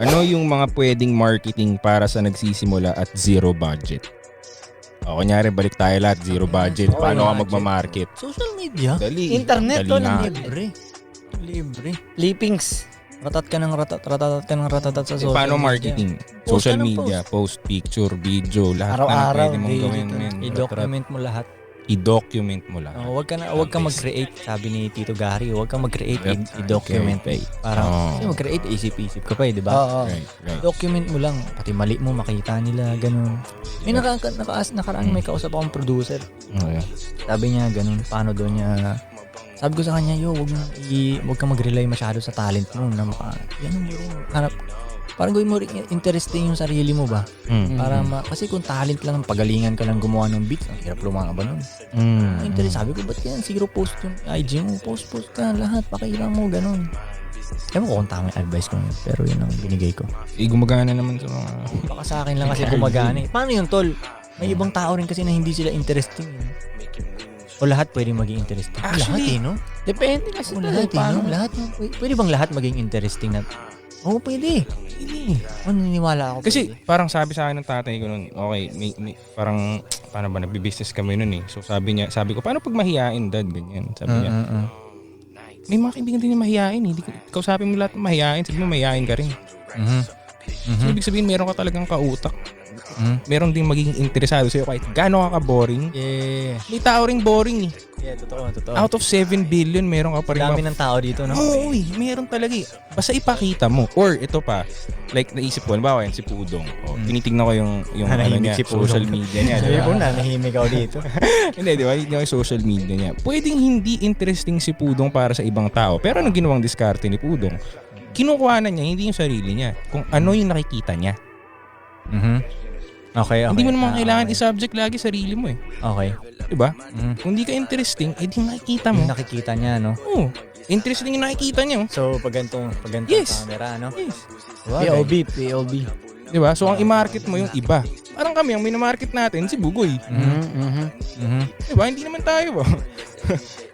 Ano yung mga pwedeng marketing para sa nagsisimula at zero budget? O, kunyari, balik tayo lahat, zero budget. Paano ka magmamarket? Social media. Dali. Internet, Dali tol, na. Libre. Clippings. Ratat ka ng ratatat sa social Paano media. marketing? Post Social ka ng media, post, picture, video, lahat na Araw-araw, pwede mong gawin. men. I-document mo lahat. I-document mo lahat. Huwag ka mag-create, sabi ni Tito Gary, huwag ka mag-create, i-document. Okay. Parang, kasi mag-create, isip-isip ka pa di ba? Oo. Right. Document mo lang, pati mali mo, makita nila, ganun. May nakaraan may kausap akong producer. Okay. Sabi niya, ganun, paano doon niya, sabi ko sa kanya, wag kang mag-rely masyado sa talent mo na yan mo rin, hanap, parang gawin mo rin interesting yung sarili mo ba? Para kasi kung talent lang, pagalingan ka lang gumawa ng beats, ang hirap lumaba nun. Interest, sabi ko, ba't yan, zero post yung IG mo, post ka lahat, pakailang mo, ganun. Ewan ko kung tama yung advice ko yun, pero yun ang binigay ko. Gumagana naman sa mga... Baka sa akin lang kasi gumagana. Paano yun, tol? May ibang tao rin kasi na hindi sila interesting. O lahat pwede maging interesting. Actually, lahat no? Depende kasi O tol, lahat paano. Lahat pwede bang lahat maging interesting na? Oo, pwede. Naniniwala ako. Kasi parang sabi sa akin ng tatay ko nun, okay, may parang, paano ba, nagbi-business kami nun eh. So sabi ko, paano pag mahihain, dad? Ganyan. Sabi niya, may mga kaibigan din yung mahihain. Hindi ko, kausapin mo lahat ng mahihain, sabi mo mahihain ka rin. So ibig sabihin, meron ka talagang kautak. Meron din magiging interesado sa'yo kahit gaano ka boring. Yeah. May tao ring boring eh. Yeah, totoo. Out of 7 billion, meron ka pa rin. Dami ng tao dito, no? Oo, meron talaga eh. Basta ipakita mo. Or ito pa, like naisip ko, halimbawa yan, si Pudong. Tinitignan ko yung ano niya, si Pudong. social media niya. Sabi Diba? ko na, nahimik ako dito. Hindi, di ba? Hindi ako yung social media niya. Pwedeng hindi interesting si Pudong para sa ibang tao. Pero anong ginawang diskarte ni Pudong? Kinukuha na niya, hindi yung sarili niya. Kung ano yung nakikita niya. Okay. Hindi mo naman kailangan i-subject lagi sarili mo eh. Okay. Diba? Kung hindi ka interesting, edi nakikita mo. Yung nakikita niya, no? Oo. Interesting yung nakikita niya. So, pag ganitong Yes. camera, no? Yes. POV. Diba? So, ang i-market mo yung iba. Parang kami, ang minamarket natin, si Bugoy. Diba? Hindi naman tayo ba?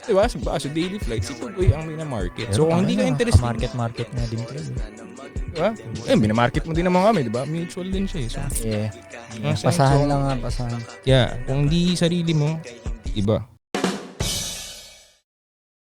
Diba? Sa daily flight, si Bugoy ang minamarket. So, kung hindi ka interested, Market nga din tayo. diba? Minamarket mo din naman kami, diba? Mutual din siya eh. So, Yeah. Pasahan lang nga, pasahan. kaya, kung hindi sarili mo, iba.